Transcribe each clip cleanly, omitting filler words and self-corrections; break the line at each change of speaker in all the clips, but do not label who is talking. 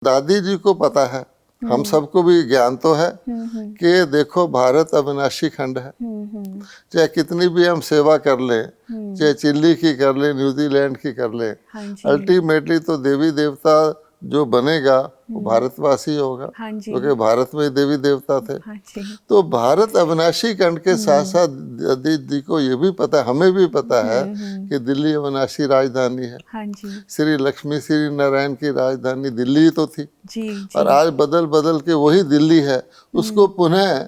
दादी जी को पता है, हम सबको भी ज्ञान तो है कि देखो भारत अविनाशी खंड है। चाहे कितनी भी हम सेवा कर लें, चाहे चिल्ली की कर लें, न्यूजीलैंड की कर लें, अल्टीमेटली तो देवी देवता जो बनेगा वो भारतवासी होगा, क्योंकि भारत में देवी देवता थे। तो भारत अविनाशी खंड के साथ साथ दादी जी को ये भी पता, हमें भी पता है कि दिल्ली अविनाशी राजधानी है। श्री लक्ष्मी श्री नारायण की राजधानी दिल्ली तो थी और आज बदल बदल के वही दिल्ली है। उसको पुनः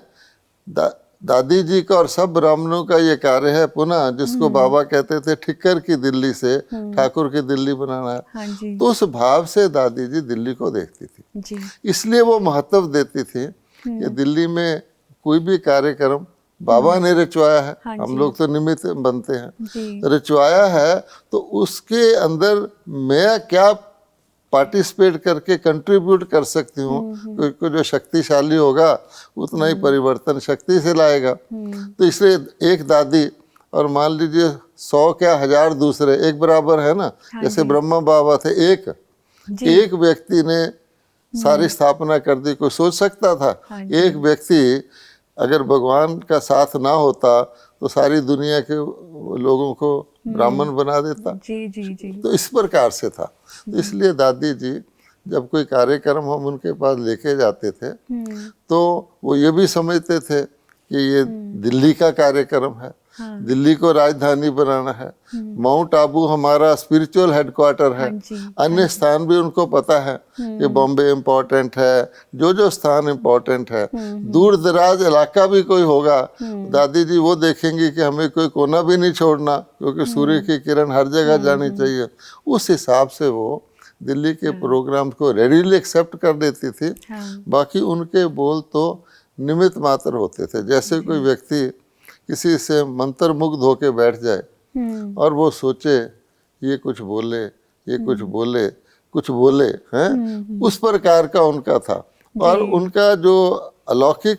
दादी जी का और सब ब्राह्मणों का ये कार्य है पुनः, जिसको बाबा कहते थे ठिक्कर की दिल्ली से ठाकुर की दिल्ली बनाना है। तो उस भाव से दादी जी दिल्ली को देखती थी, इसलिए वो महत्व देती थी कि दिल्ली में कोई भी कार्यक्रम बाबा ने रचवाया है, हम लोग तो निमित्त बनते हैं, रचवाया है तो उसके अंदर मैं क्या पार्टिसिपेट करके कंट्रीब्यूट कर सकती हूँ, क्योंकि जो शक्तिशाली होगा उतना ही परिवर्तन शक्ति से लाएगा। तो इसलिए एक दादी और मान लीजिए 100 क्या 1000 दूसरे एक बराबर है ना। जैसे ब्रह्मा बाबा थे, एक व्यक्ति ने सारी स्थापना कर दी। कोई सोच सकता था एक व्यक्ति अगर भगवान का साथ ना होता तो सारी दुनिया के लोगों को ब्राह्मण बना देता। तो इस प्रकार से था। तो इसलिए दादी जी जब कोई कार्यक्रम हम उनके पास लेके जाते थे तो वो ये भी समझते थे कि ये दिल्ली का कार्यक्रम है, दिल्ली को राजधानी बनाना है, माउंट आबू हमारा स्पिरिचुअल हेडक्वार्टर है। अन्य स्थान भी उनको पता है कि बॉम्बे इम्पोर्टेंट है, जो जो स्थान इम्पोर्टेंट है। दूर दराज इलाका भी कोई होगा, दादी जी वो देखेंगी कि हमें कोई कोना भी नहीं छोड़ना, क्योंकि सूर्य की किरण हर जगह जानी चाहिए। उस हिसाब से वो दिल्ली के प्रोग्राम को रेडीली एक्सेप्ट कर देती थी। बाकी उनके बोल तो निमित्त मात्र होते थे। जैसे कोई व्यक्ति किसी से मंत्र मुग्ध होके बैठ जाए और वो सोचे ये कुछ बोले, ये कुछ बोले, कुछ बोले हैं, उस प्रकार का उनका था। और उनका जो अलौकिक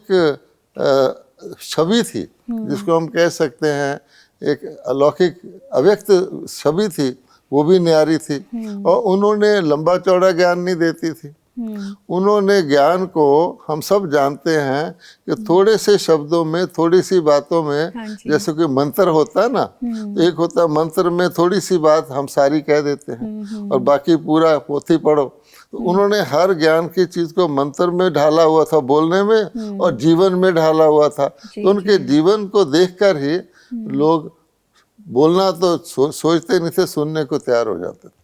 छवि थी, जिसको हम कह सकते हैं एक अलौकिक अव्यक्त छवि थी, वो भी न्यारी थी। और उन्होंने लंबा चौड़ा ज्ञान नहीं देती थी। उन्होंने ज्ञान को, हम सब जानते हैं कि थोड़े से शब्दों में, थोड़ी सी बातों में, जैसे कोई मंत्र होता है ना, तो एक होता है मंत्र में थोड़ी सी बात हम सारी कह देते हैं और बाकी पूरा पोथी पढ़ो। तो उन्होंने हर ज्ञान की चीज को मंत्र में ढाला हुआ था, बोलने में, और जीवन में ढाला हुआ था। तो उनके जीवन को देखकर ही लोग बोलना तो सोचते नहीं थे, सुनने को तैयार हो जाते थे।